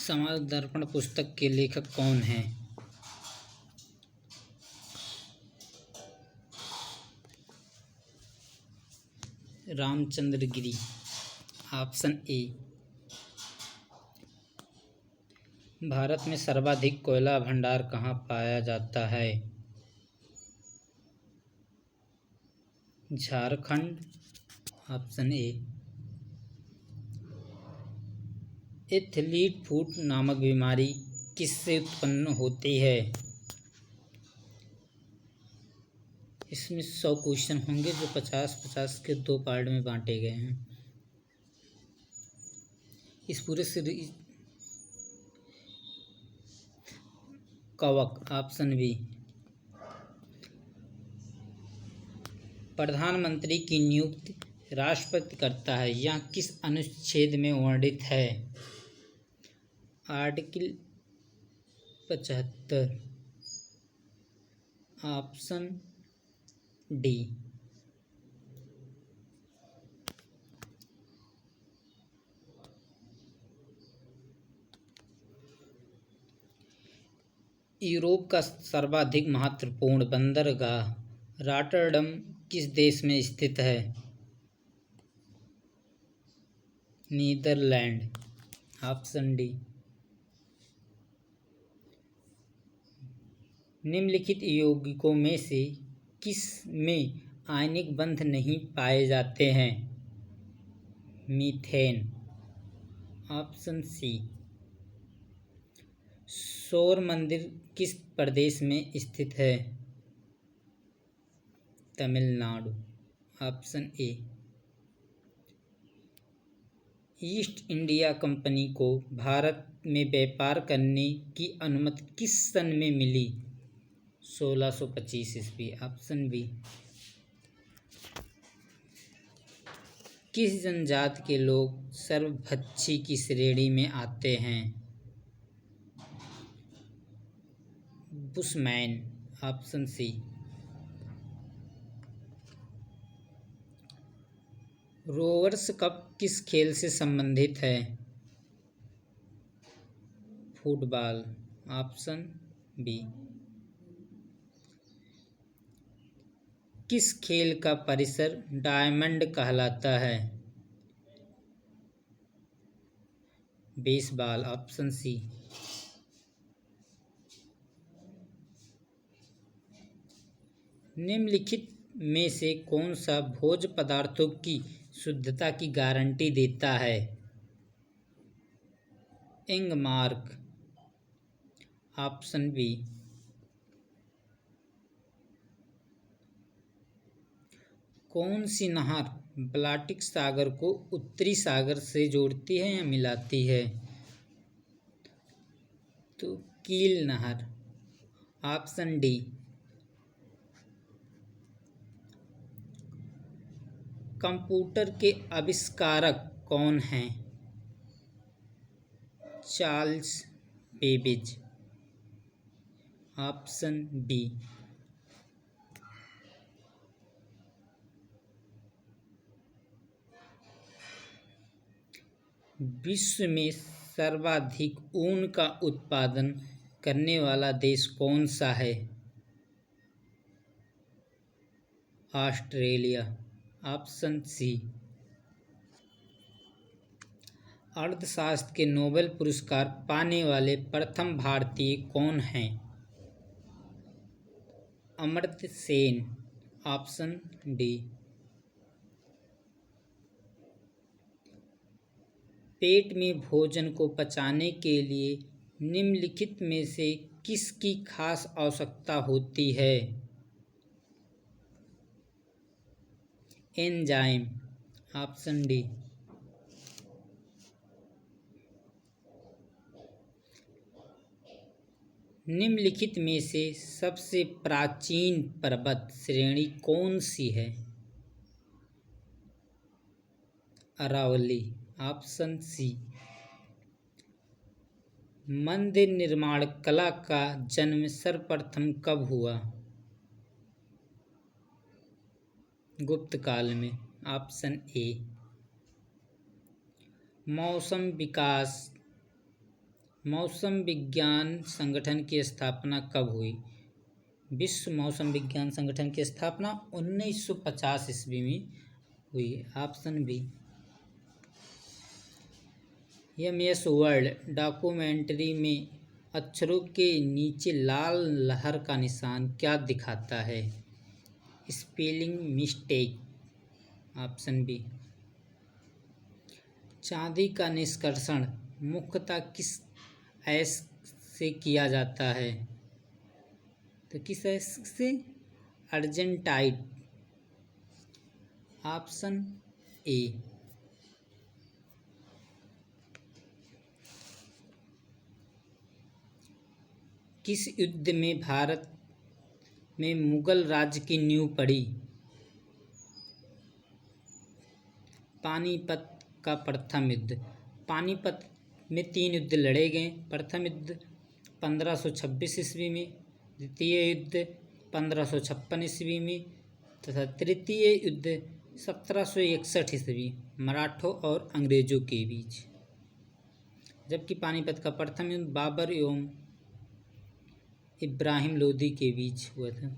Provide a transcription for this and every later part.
समाज दर्पण पुस्तक के लेखक कौन हैं? रामचंद्र गिरी। Option A. भारत में सर्वाधिक कोयला भंडार कहाँ पाया जाता है? Jharkhand. Option A. Athlete foot नामक बीमारी किससे उत्पन्न होती है? इसमें 100 क्वेश्चन होंगे जो 50-50 के 2 पार्ट में बांटे गए हैं। इस पूरे सीरीज कवक। Option B. प्रधानमंत्री की नियुक्ति राष्ट्रपति करता है, यह किस अनुच्छेद में वर्णित है? आर्टिकल 75। Option D. यूरोप का सर्वाधिक महत्वपूर्ण बंदरगाह रॉटरडम किस देश में स्थित है? नीदरलैंड। Option D. निम्नलिखित यौगिकों में से किस में आयनिक बंध नहीं पाए जाते हैं? मीथेन। Option C. सौर मंदिर किस प्रदेश में स्थित है? Tamil Nadu. Option A. East India Company को भारत में व्यापार करने की अनुमति किस सन में मिली? 1625 ईस्वी। Option B. किस जनजाति के लोग सर्वभक्षी की श्रेणी में आते हैं? Bushman. Option C. Rovers Cup किस खेल से संबंधित है? फुटबॉल। Option B. किस खेल का परिसर डायमंड कहलाता है? बेसबॉल। Option C. निम्नलिखित में से कौन सा भोज्य पदार्थों की शुद्धता की गारंटी देता है? इंगमार्क। Option B. कौन सी नहर बाल्टिक सागर को उत्तरी सागर से जोड़ती है या मिलाती है? तो कील नहर। Option D. कंप्यूटर के आविष्कारक कौन हैं? Charles Babbage. Option B. विश्व में सर्वाधिक ऊन का उत्पादन करने वाला देश कौन सा है? ऑस्ट्रेलिया। Option C. अर्थशास्त्र के नोबेल पुरस्कार पाने वाले प्रथम भारतीय कौन हैं? अमर्त्य सेन। Option D. पेट में भोजन को पचाने के लिए निम्नलिखित में से किसकी खास आवश्यकता होती है? एंजाइम। Option D. निम्नलिखित में से सबसे प्राचीन पर्वत श्रेणी कौन सी है? अरावली। Option C. मंदिर निर्माण कला का जन्म सर्वप्रथम कब हुआ? गुप्त काल में। Option A. मौसम विकास मौसम विज्ञान संगठन की स्थापना कब हुई? विश्व मौसम विज्ञान संगठन की स्थापना 1950 ईस्वी में हुई। Option B. MS Word document में अक्षरों के नीचे लाल लहर का निशान क्या दिखाता है? Spelling mistake. Option B. चांदी का निष्कर्षण मुख्यतः किस ऐश से किया जाता है? तो किस ऐश से? अर्जेंटाइट। Option A. किस युद्ध में भारत में मुगल राज्य की नींव पड़ी? पानीपत का प्रथम युद्ध। पानीपत में 3 युद्ध लड़े गए। प्रथम युद्ध 1526 ईस्वी में, द्वितीय युद्ध 1556 ईस्वी में तथा तृतीय युद्ध 1761 ईस्वी मराठों और अंग्रेजों के बीच। जबकि पानीपत का प्रथम युद्ध बाबर एवं इब्राहिम लोदी के बीच हुआ था।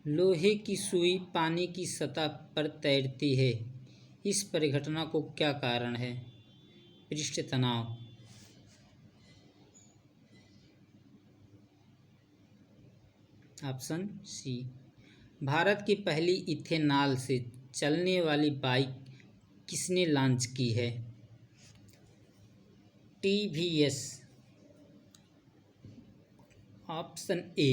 लोहे की सुई पानी की सतह पर तैरती है, इस परिघटना को क्या कारण है? पृष्ठ तनाव। Option C. भारत की पहली इथेनॉल से चलने वाली बाइक किसने लॉन्च की है? TVS। Option A.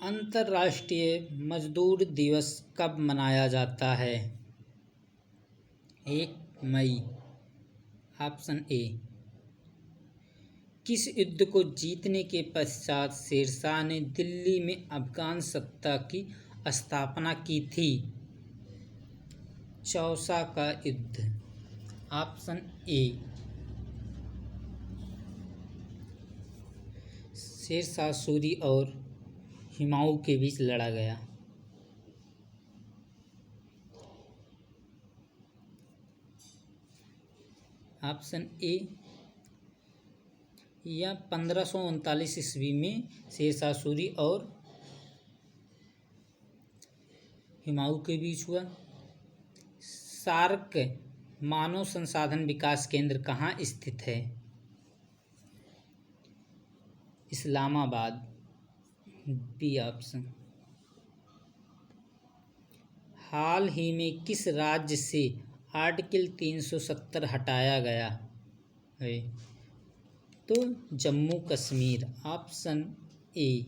अंतर्राष्ट्रीय मजदूर दिवस कब मनाया जाता है? 1 मई। Option A. किस युद्ध को जीतने के पश्चात शेरशाह ने दिल्ली में अफगान सत्ता की स्थापना की थी? चौसा का युद्ध। Option A. शेरशाह सूरी और हुमायूं के बीच लड़ा गया। Option A. यह 1539 ईस्वी में शेरशाह सूरी और हुमायूं के बीच हुआ। सार्क मानव संसाधन विकास केंद्र कहाँ स्थित है? इस्लामाबाद। B option. हाल ही में किस राज्य से आर्टिकल 370 हटाया गया है? तो जम्मू कश्मीर। Option A.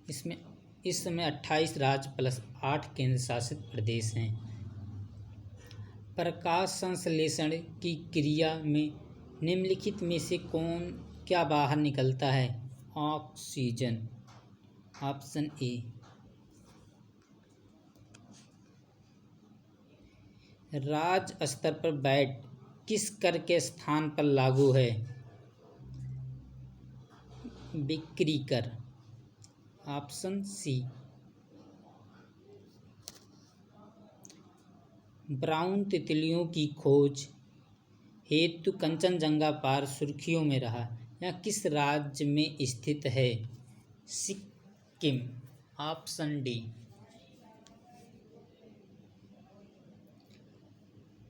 इसमें इस समय 28 राज्य प्लस 8 केंद्र शासित प्रदेश हैं। प्रकाश संश्लेषण की क्रिया में निम्नलिखित में से क्या बाहर निकलता है? ऑक्सीजन। Option A. राज्य स्तर पर वैट किस कर के स्थान पर लागू है? बिक्री कर। Option C. ब्राउन तितलियों की खोज हेतु कंचनजंगा पार सुर्खियों में रहा। यह किस राज्य में स्थित है? सिक्किम। Option D.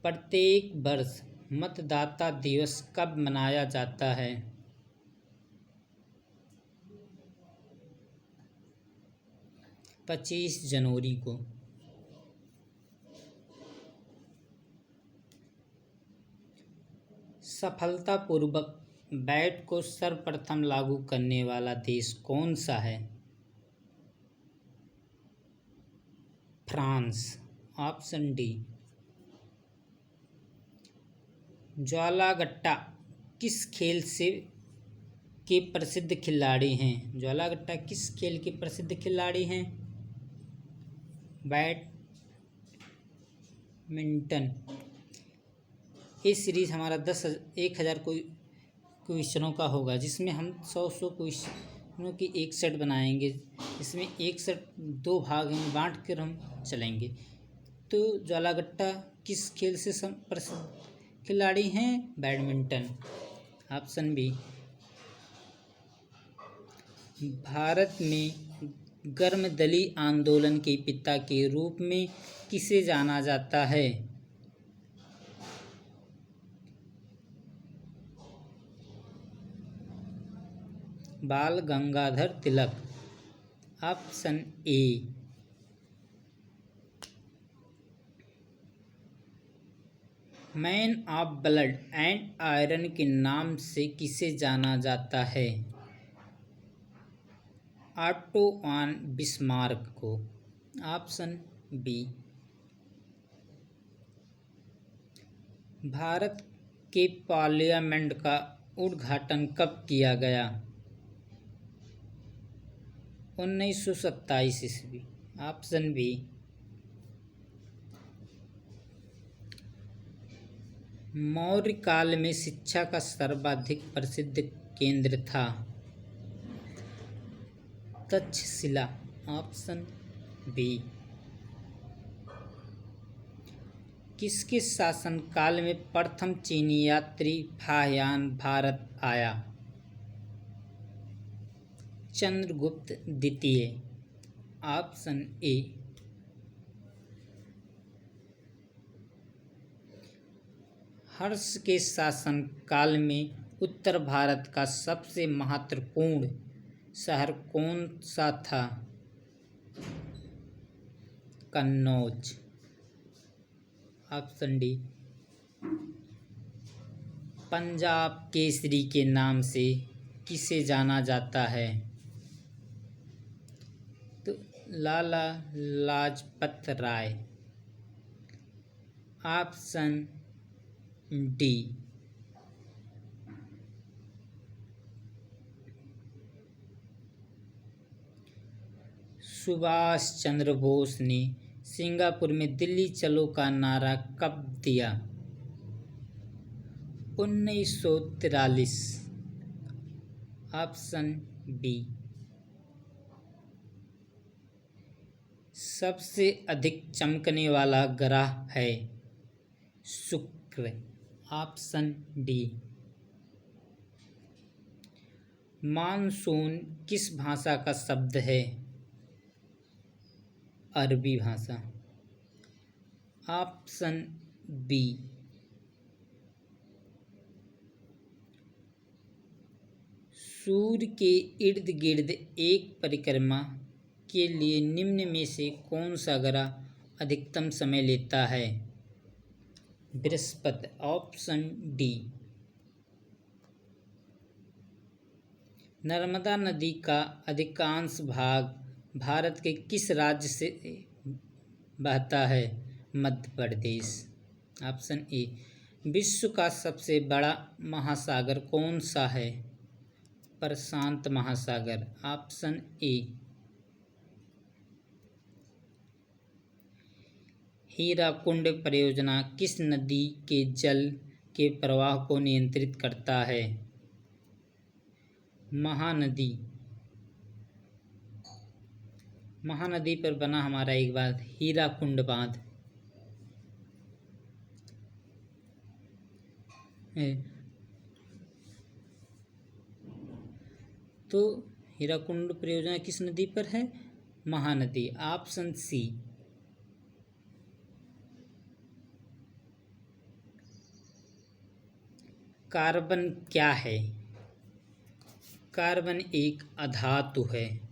प्रत्येक वर्ष मतदाता दिवस कब मनाया जाता है? 25 जनवरी को। सफलतापूर्वक वैट को सर्वप्रथम लागू करने वाला देश कौन सा है? फ्रांस। Option D. ज्वालागट्टा किस खेल के प्रसिद्ध खिलाड़ी हैं? ज्वालागट्टा किस खेल के प्रसिद्ध खिलाड़ी हैं? बैडमिंटन। ये सीरीज़ हमारा 10,000 क्वेश्चनों का होगा, जिसमें हम 100 क्वेश्चन की एक सेट बनाएंगे। इसमें एक सेट 2 भाग में बांट कर हम चलेंगे। तो ज्वालागट्टा किस खेल से प्रसिद्ध खिलाड़ी हैं? बैडमिंटन। Option B. भारत में गर्मदली आंदोलन के पिता के रूप में किसे जाना जाता है? Bal Gangadhar Tilak. Option A. Man of blood and iron के नाम से किसे जाना जाता है? ऑटो ऑन बिस्मार्क को। Option B. भारत के पार्लियामेंट का उद्घाटन कब किया गया? 1927 ईस्वी। Option B. मौर्य काल में शिक्षा का सर्वाधिक प्रसिद्ध केंद्र था? तक्षशिला। Option B. किसके शासनकाल में प्रथम चीनी यात्री फाह्यान भारत आया? चंद्रगुप्त द्वितीय। Option A. हर्ष के शासनकाल में उत्तर भारत का सबसे महत्वपूर्ण शहर कौन सा था? कन्नौज। Option D. पंजाब केसरी के नाम से किसे जाना जाता है? तो लाला लाजपत राय। Option D. सुभाष चंद्र बोस ने सिंगापुर में दिल्ली चलो का नारा कब दिया? 1943। Option B. सबसे अधिक चमकने वाला ग्रह है? शुक्र। Option D. मानसून किस भाषा का शब्द है? अरबी भाषा। Option B. सूर्य के इर्द गिर्द एक परिक्रमा के लिए निम्न में से कौन सा ग्रह अधिकतम समय लेता है? बृहस्पति। Option D. नर्मदा नदी का अधिकांश भाग भारत के किस राज्य से बहता है? मध्य प्रदेश। Option A. विश्व का सबसे बड़ा महासागर कौन सा है? प्रशांत महासागर। Option A. हीराकुंड परियोजना किस नदी के जल के प्रवाह को नियंत्रित करता है? महानदी। महानदी पर बना हमारा एक बांध हीराकुंड बांध है। तो हीराकुंड परियोजना किस नदी पर है? महानदी। Option C. कार्बन क्या है? कार्बन एक अधातु है।